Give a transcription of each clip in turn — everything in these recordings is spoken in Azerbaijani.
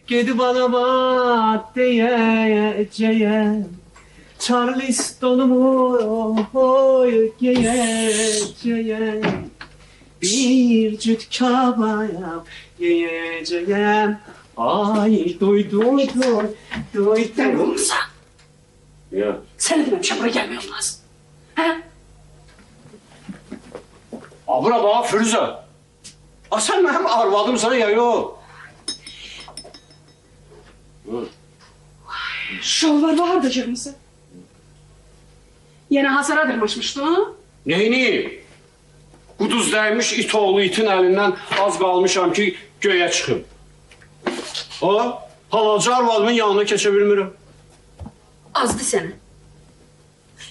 Gedib anama deyəcəyəm, Charlestonumu yeyəcəyəm, bir cüt kabab yeyəcəyəm. Ay, duy. Dəli olmuşsan. Ya. Sənə deməmişəm, bura gəlmək olmaz. Hə? Bura bax, Firuzə. Sən mənim arvadımsan ya, yox? Şalvarı harada çəkmişsən? Yenə hasara dırmaşmışdın? Neyini? Quduz dəymiş it oğlu itin əlindən az qalmışam ki, göyə çıxım. Halalca arvadımın yanına keçə bilmirəm. Azdı sənə.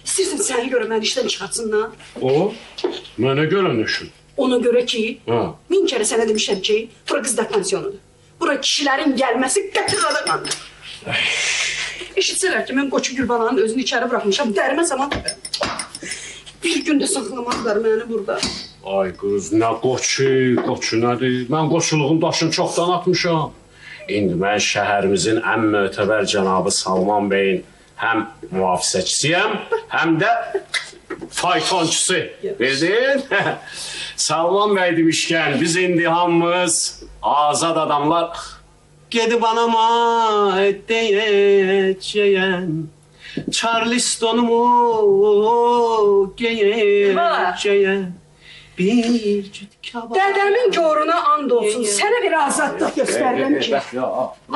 İstəyirsən səni görə məni işdən çıxartsınlar. Mənə görə nəşin? Ona görə ki, Ha. 1000 kərə sənə demişəm ki, bura qızlar pansionudur. Bura kişilərin gəlməsi qəti qadağandır. Eşitsələr ki, mən Qoçu Gülbalanın özünü içəri buraxmışam, dərimə saman bir gün də saxlamazlar məni burada. Ay qız, nə qoçu nədir? Mən qoçuluğun daşını çoxdan atmışam. İndi mən şəhərimizin ən mötəbər cənabı Salman bəyin həm mühafizəçisiyəm, həm də faytonçusu. Bildin? Salman bəy demişkən, biz indi hamımız azad adamlar gedib anama deyəcəyəm, Charlestonumu geyəcəyəm, bir cüt kabab. Dədəmin goruna and olsun, sənə bir azadlıq göstərirəm ki.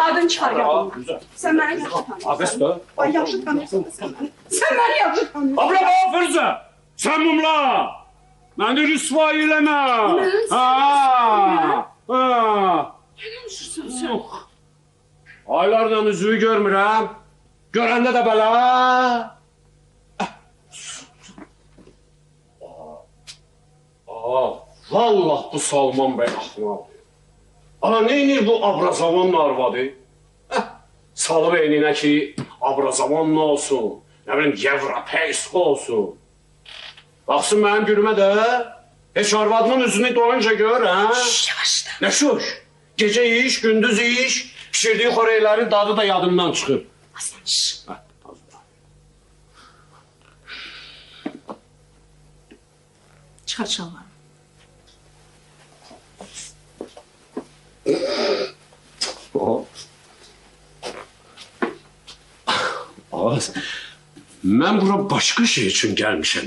Adın çıxar yadımdan. Sən məni yaxşı tanıyırsan. Ay, yaxşı tanıyırsan sən məni. Sən məni yaxşı tanıyırsan. Abla bax, Firuzə, sən mumla. Məni rüsvay eləmə. Nə danışırsan sən? Aylarla üzüyü görmürəm. Görəndə də belə. Vallah bu Salman bəy axmaq. Neynir bu Abrazavanın arvadı? Salıb eyninə ki, Abrazavan nə olsun? Nə bilim, Yevropeysk olsun. Baxsın mənim gülümə də. Heç arvadımın üzünü doyunca gör, hə? Yavaşla. Nə şuş? Gecə iş, gündüz iş, pişirdiyi xörəklərin dadı da yadımdan çıxır. Aslan, şşş. Çıxar şalvarı. Mən bura başqa şey üçün gəlmişəm.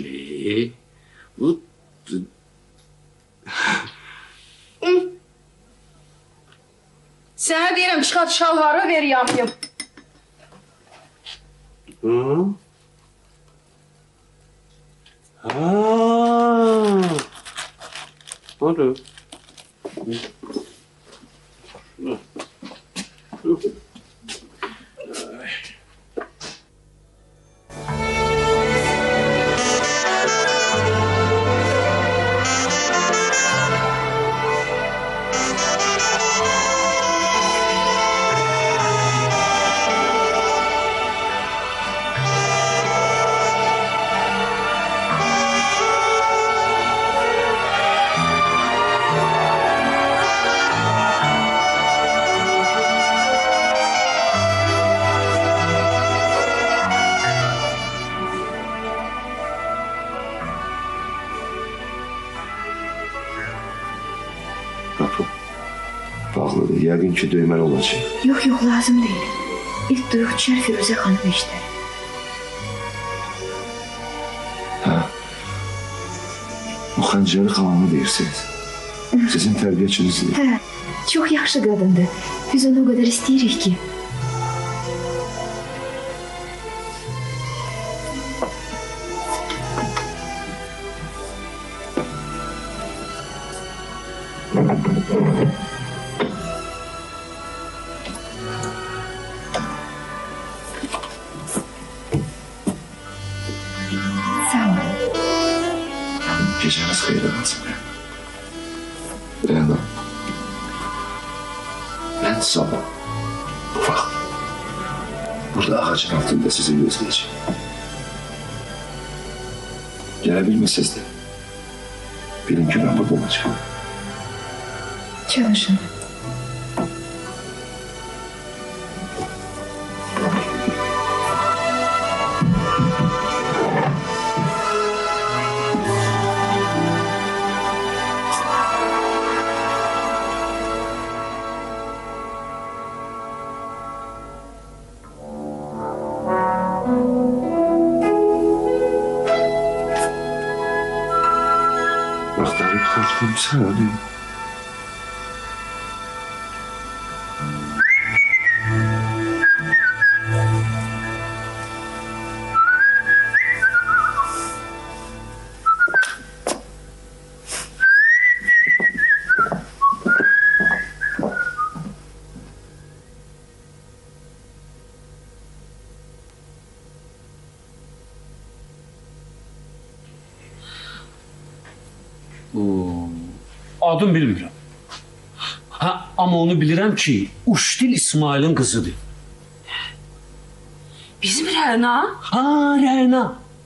Sənə deyirəm, çıxart şalvarı, ver yanıyım. Hadi. Qapı bağlıdır. Yəqin ki, döyməli olacaq. Yox, lazım deyil. İlk duyuq düşər Firuzə xanım eşidər. O xəncəri xalanı deyirsiniz. Sizin tərbiyəçinizdir. Çox yaxşı qadındır. Biz onu o qədər istəyirik ki. Sağ olun. Gecəniz xeyir olsun. Reyna, mən sabah bu vaxt burada ağacın altında sizi gözləyəcəm. Gələ bilməsiniz də bilin ki, mən burada olacağım. Çalışın. korktum səni. Adım bilmirəm. Amma onu bilirəm ki, Uşdil İsmailin qızıdır. Bizim Rəna.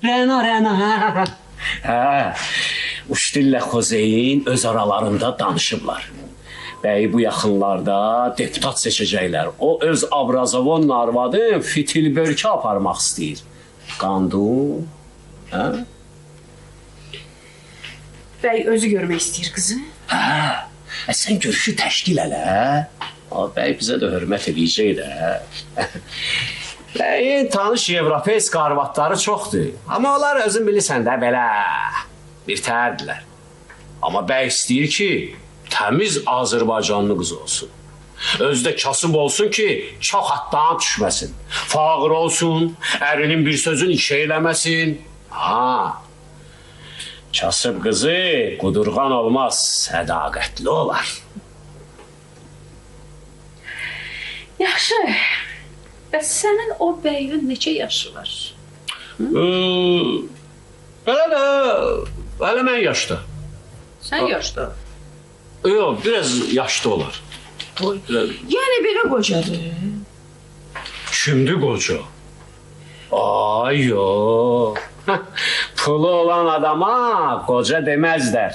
Rəna. Uşdillə Xozeyin öz aralarında danışıblar. Bəyi bu yaxınlarda deputat seçəcəklər. O öz Abrazavon arvadı Fitilbörkə aparmaq istəyir. Qandu. Bəy özü görmək istəyir qızı. Sən görüşü təşkil elə. Bəy bizə də hörmət edəcək də. Bəyin tanış Avropesk arvadları çoxdur. Amma onlar özün bilirsən də belə birtərdilər. Amma bəy istəyir ki, təmiz Azərbaycanlı qız olsun. Özdə kasıb olsun ki, çox hatdan düşməsin. Fağır olsun, ərinin bir sözün işə eləməsin. Kasıb qızı qudurğan olmaz, sədaqətli olar. Yaxşı. Bəs sənin o bəyin neçə yaşı var? Hələ mən yaşda. Sən yaşda. Yox, biraz yaşda olar. Yəni belə qocadır. Kimdir qoca? Ay, yox. Pulu olan adama qoca deməzlər.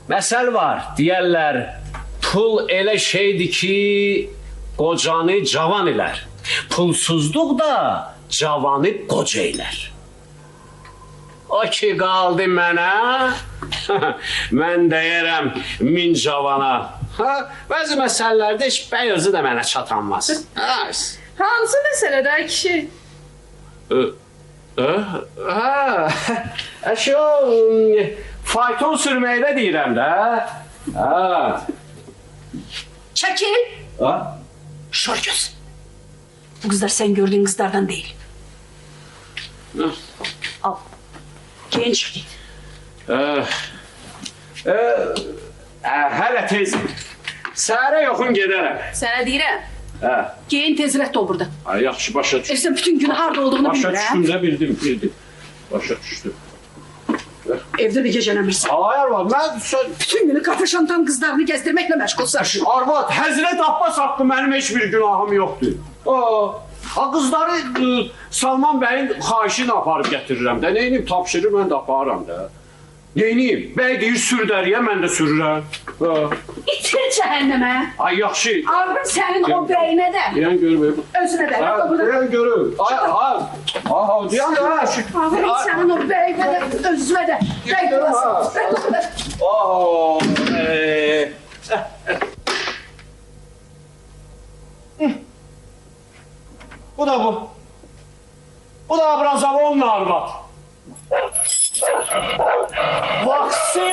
Məsəl var, deyərlər, pul elə şeydir ki, qocanı cavan elər. Pulsuzluq da cavanı qoca elər. O ki qaldı mənə, mən deyərəm min cavana. Bəzi məsələlərdə heç bəy özü də mənə çatanmaz. Hansı məsələdə kişi? Fayton sürməkdə deyirəm də. Çəkil. Şor göz. Bu qızlar sən gördüyün qızlardan deyil. Al. Genç git. Hələ tez. Səhərə yoxun gedərəm. Sənə deyirəm. Geyin tez rədd ol buradan. Yaxşı, başa düşdüm. Sən bütün günü harada olduğunu Başa bilmirəm. düşdüm də, bildim. Başa düşdüm. Evdə də gecələmirsən. Arvad, mən... Bütün günü kafe şantan qızlarını gəzdirməklə məşğulsan. Arvad, Həzrət Abbas haqqı mənim heç bir günahım yoxdur. Qızları Salman bəyin xahişini aparıb gətirirəm də. Neyiniyim, tapşırır, mən də aparıram da. Neyiniyim, bəy deyir sür dəriyə, mən də sürürəm. İtir cəhənnəmə. Ay, yaxşı. Ağrım sənin o bəyinə də. Deyən görməyim. Özünə də. Deyən görür. Deyən də. Ağrım sənin o bəyinə də, özünə də. Bəy durasın. Bu da bu. Bu da Abrazavon'un arvad. Vaksi!